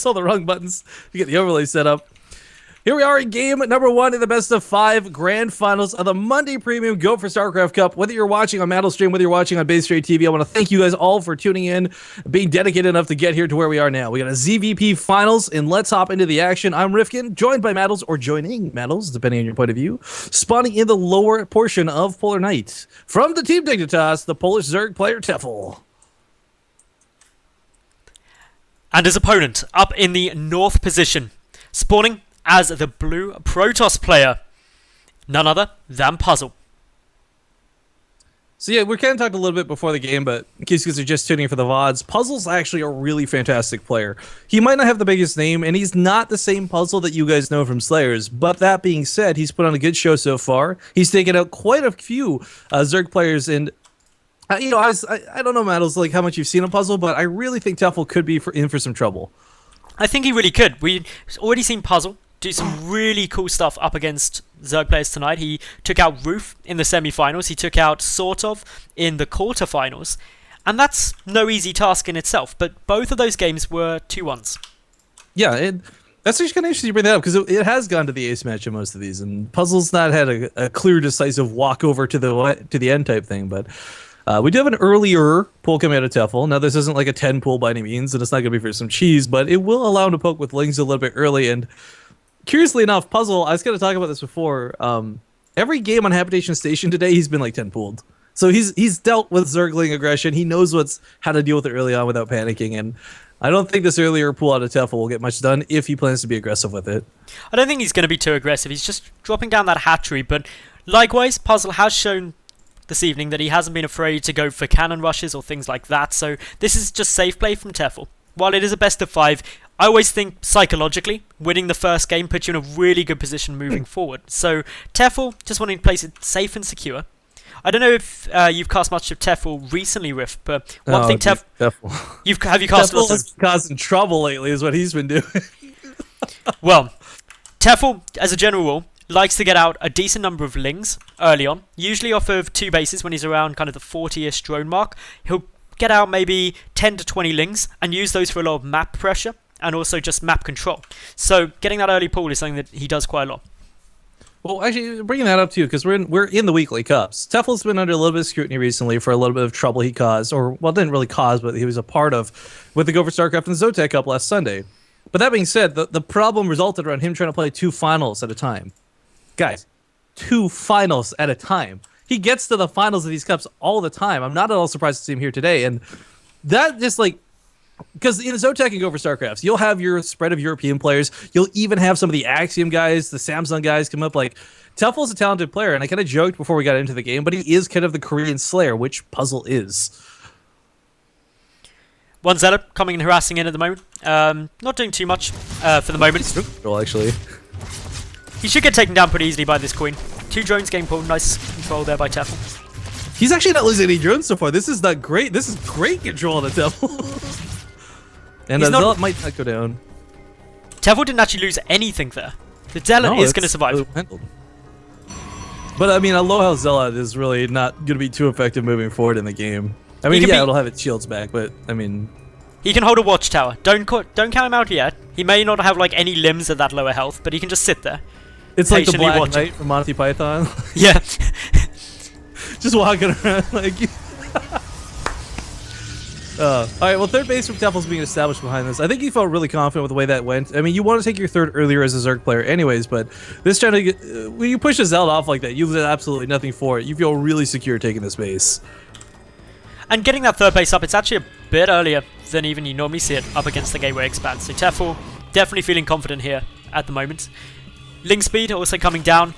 press all the wrong buttons to get the overlay set up. Here we are in game number 1 in the best of 5 grand finals of the Monday Premium Go for StarCraft Cup. Whether you're watching on Madals stream, whether you're watching on Base Trade TV, I want to thank you guys all for tuning in, being dedicated enough to get here to where we are now. We got a ZvP finals, and let's hop into the action. I'm Rifkin, joined by Madals, or joining Madals, depending on your point of view, spawning in the lower portion of Polar Night. From the Team Dignitas, the Polish Zerg player Tefel. And his opponent up in the north position, spawning as the blue Protoss player, none other than Puzzle. So yeah, we kind of talked a little bit before the game, but in case you guys are just tuning in for the VODs, Puzzle's actually a really fantastic player. He might not have the biggest name, and he's not the same Puzzle that you guys know from Slayers, but that being said, he's put on a good show so far. He's taken out quite a few Zerg players, and you know, I don't know, Madals, like how much you've seen of Puzzle, but I really think Tefel could be in for some trouble. I think he really could. We've already seen Puzzle do some really cool stuff up against Zerg players tonight. He took out Roof in the semi-finals. He took out Sort of in the quarter-finals. And that's no easy task in itself. But both of those games were 2-1s. Yeah, that's actually kind of interesting you bring that up, because it has gone to the ace match in most of these. And Puzzle's not had a clear, decisive walkover to the end type thing. But we do have an earlier pull coming out of Tefel. Now, this isn't like a 10 pull by any means, and it's not going to be for some cheese. But it will allow him to poke with Lings a little bit early. And curiously enough, Puzzle, I was going to talk about this before, every game on Habitation Station today, he's been like 10 pulled. So he's dealt with Zergling aggression. He knows how to deal with it early on without panicking, and I don't think this earlier pull out of Tefel will get much done if he plans to be aggressive with it. I don't think he's going to be too aggressive. He's just dropping down that hatchery, but likewise, Puzzle has shown this evening that he hasn't been afraid to go for cannon rushes or things like that, so this is just safe play from Tefel. While it is a best of 5, I always think psychologically winning the first game puts you in a really good position moving forward. So Tefel just wanting to place it safe and secure. I don't know if you've cast much of Tefel recently, Riff, but one thing Tefel. Have you cast Tefel is causing trouble lately, is what he's been doing. Well, Tefel, as a general rule, likes to get out a decent number of Lings early on, usually off of 2 bases when he's around kind of the 40-ish drone mark. He'll get out maybe 10 to 20 Lings and use those for a lot of map pressure and also just map control. So getting that early pull is something that he does quite a lot. Well, actually, bringing that up too, because we're in the weekly cups. Tefel's been under a little bit of scrutiny recently for a little bit of trouble he caused, or well, didn't really cause, but he was a part of with the Go for StarCraft and the Zotac Cup last Sunday. But that being said, the problem resulted around him trying to play 2 finals at a time. Guys, 2 finals at a time. He gets to the finals of these cups all the time. I'm not at all surprised to see him here today, and that just like. Because in Zotac and Go for StarCrafts, you'll have your spread of European players. You'll even have some of the Axiom guys, the Samsung guys come up. Like, Tefel's a talented player, and I kind of joked before we got into the game, but he is kind of the Korean Slayer, which Puzzle is. One Zealot coming and harassing in at the moment. Not doing too much for the moment. Well, actually. He should get taken down pretty easily by this Queen. 2 drones game pull. Nice control there by Tefel. He's actually not losing any drones so far. This is not great. This is great control on the Tefel. And the Zealot might not go down. Tefel didn't actually lose anything there. The Zealot is going to survive. But I mean, a low health Zealot is really not going to be too effective moving forward in the game. I mean, yeah, it'll have its shields back, but I mean, he can hold a watchtower. Don't count him out yet. He may not have like any limbs at that lower health, but he can just sit there. It's like the Black Knight from Monty Python. Yeah. Just walking around like. All right, well, third base from Tefel's being established behind this. I think he felt really confident with the way that went. I mean, you want to take your third earlier as a Zerg player anyways, but this trying to get... when you push a Zealot off like that, you did absolutely nothing for it. You feel really secure taking this base. And getting that third base up, it's actually a bit earlier than even you normally see it up against the Gateway Expanse. So Tefel definitely feeling confident here at the moment. Ling speed also coming down.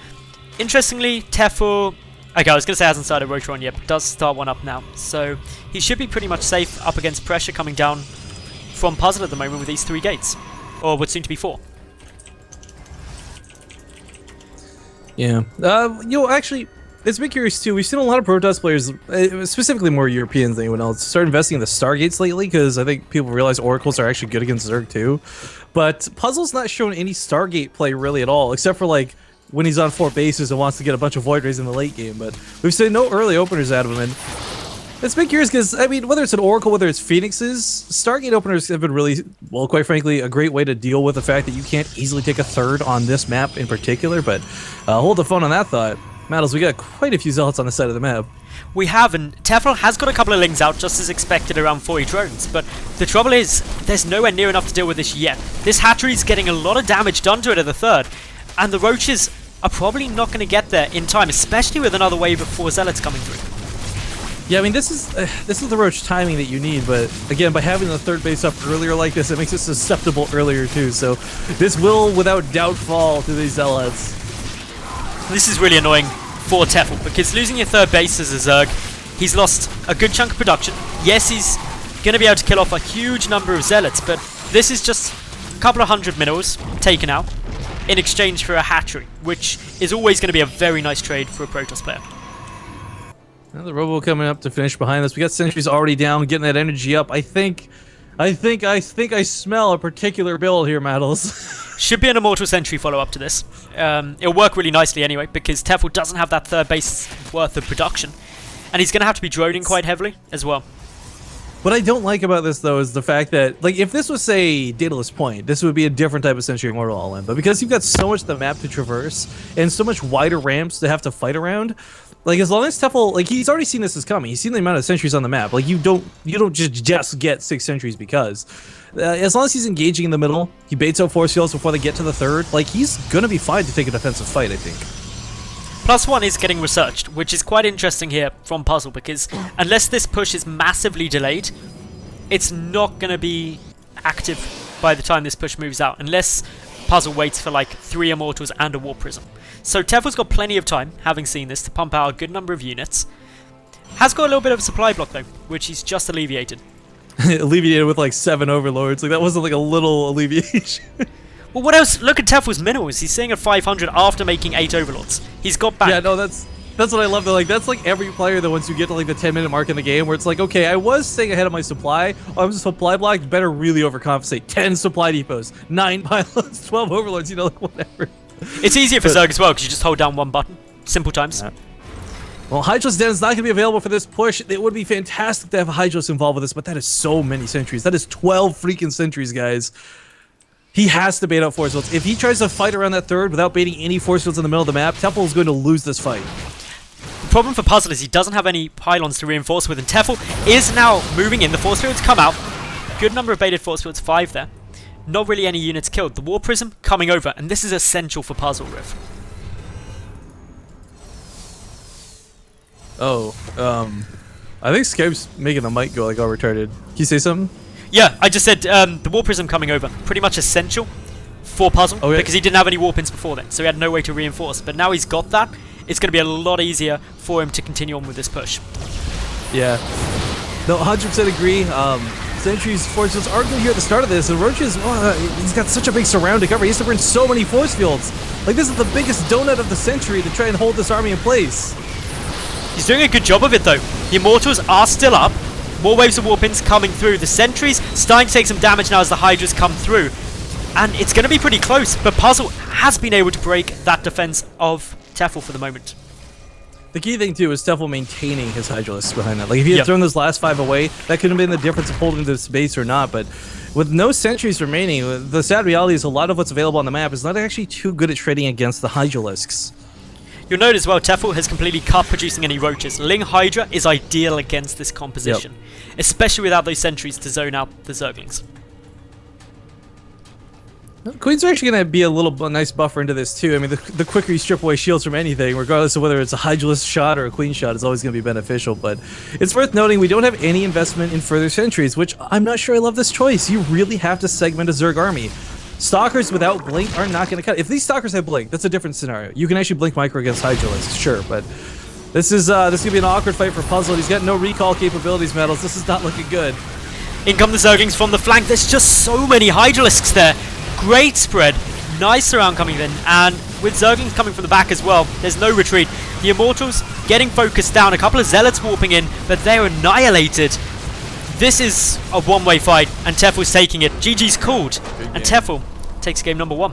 Interestingly, Tefel... Okay, I was going to say hasn't started Rotron yet, but does start one up now. So he should be pretty much safe up against pressure coming down from Puzzle at the moment with these 3 gates. Or what seem to be 4. Yeah. You know, actually, it's a bit curious too. We've seen a lot of Protoss players, specifically more Europeans than anyone else, start investing in the Stargates lately, because I think people realize Oracles are actually good against Zerg too. But Puzzle's not shown any Stargate play really at all, except for like when he's on 4 bases and wants to get a bunch of Void Rays in the late game. But we've seen no early openers out of him, and It's been curious because, I mean, whether it's an Oracle, whether it's Phoenixes, Stargate openers have been really, well, quite frankly, a great way to deal with the fact that you can't easily take a third on this map in particular, but hold the phone on that thought. Madals, we got quite a few Zealots on the side of the map. We have, and Tefel has got a couple of Lings out just as expected around 40 drones, but the trouble is, there's nowhere near enough to deal with this yet. This hatchery's getting a lot of damage done to it at the third, and the Roaches are probably not going to get there in time, especially with another wave of 4 Zealots coming through. Yeah, I mean, this is the Roach timing that you need, but again, by having the third base up earlier like this, it makes it susceptible earlier too, so this will, without doubt, fall to these Zealots. This is really annoying for Tefel, because losing your third base as a Zerg, he's lost a good chunk of production. Yes, he's going to be able to kill off a huge number of Zealots, but this is just a couple of hundred minerals taken out in exchange for a hatchery, which is always going to be a very nice trade for a Protoss player. Now the Robo coming up to finish behind us. We got sentries already down, getting that energy up. I think I smell a particular build here, Madals. Should be an Immortal Sentry follow-up to this. It'll work really nicely anyway, because Tefel doesn't have that third base worth of production. And he's going to have to be droning quite heavily as well. What I don't like about this, though, is the fact that, like, if this was, say, Daedalus Point, this would be a different type of Sentry Immortal all-in. But because you've got so much of the map to traverse, and so much wider ramps to have to fight around, like, as long as Tefel, like, he's already seen this is coming. He's seen the amount of sentries on the map. Like, you don't just get 6 sentries because. As long as he's engaging in the middle, he baits out force fields before they get to the third, like, he's gonna be fine to take a defensive fight, I think. +1 is getting researched, which is quite interesting here from Puzzle, because unless this push is massively delayed, it's not gonna be active by the time this push moves out, unless Puzzle waits for, like, 3 Immortals and a Warp Prism. So Tefel's got plenty of time, having seen this, to pump out a good number of units. Has got a little bit of a supply block though, which he's just alleviated. Alleviated with like 7 overlords. Like, that wasn't like a little alleviation. Well, what else? Look at Tefel's minerals. He's sitting at 500 after making 8 overlords. He's got back. Yeah, no, that's what I love though. Like, that's like every player that once you get to like the 10-minute mark in the game where it's like, okay, I was staying ahead of my supply. I'm just supply blocked, better really overcompensate. 10 supply depots, 9 pylons, 12 overlords, you know, like whatever. It's easier for Zerg as well, because you just hold down one button. Simple times. Yeah. Well, Hydra's Den is not going to be available for this push. It would be fantastic to have Hydros involved with this, but that is so many sentries. That is 12 freaking sentries, guys. He has to bait out force fields. If he tries to fight around that third without baiting any force fields in the middle of the map, Tefel is going to lose this fight. The problem for Puzzle is he doesn't have any pylons to reinforce with, and Tefel is now moving in. The force fields come out. Good number of baited force fields, 5 there. Not really any units killed. The War Prism coming over, and this is essential for Puzzle Riff. Oh, I think Skype's making the mic go like all retarded. Can you say something? Yeah, I just said the War Prism coming over, pretty much essential for Puzzle, because he didn't have any Warpins before then, so he had no way to reinforce. But now he's got that, it's going to be a lot easier for him to continue on with this push. Yeah. No, 100% agree. Sentries, force fields are good here at the start of this, and Roaches, he's got such a big surrounding cover. He has to burn so many force fields. Like, this is the biggest donut of the century to try and hold this army in place. He's doing a good job of it though. The Immortals are still up. More waves of Warpins coming through. The Sentries starting to take some damage now as the Hydras come through. And it's going to be pretty close, but Puzzle has been able to break that defense of Tefel for the moment. The key thing too is Tefel maintaining his Hydralisks behind that. Like, if he had thrown those last 5 away, that could have been the difference of holding this base or not. But with no sentries remaining, the sad reality is a lot of what's available on the map is not actually too good at trading against the Hydralisks. You'll note as well, Tefel has completely cut producing any Roaches. Ling Hydra is ideal against this composition, especially without those sentries to zone out the Zerglings. Queens are actually going to be a nice buffer into this too. I mean, the quicker you strip away shields from anything, regardless of whether it's a Hydralisk shot or a Queen shot, is always going to be beneficial. But it's worth noting we don't have any investment in further sentries, which I'm not sure I love this choice. You really have to segment a Zerg army. Stalkers without Blink are not going to cut. If these Stalkers have Blink, that's a different scenario. You can actually Blink Micro against Hydralisks, sure, but this is going to be an awkward fight for Puzzle. He's got no recall capabilities, Madals. This is not looking good. In come the Zerglings from the flank. There's just so many Hydralisks there. Great spread. Nice surround coming in, and with Zerglings coming from the back as well, there's no retreat. The Immortals getting focused down. A couple of Zealots warping in, but they're annihilated. This is a one-way fight, and Tefel's taking it. GG's called, and Tefel takes game number 1.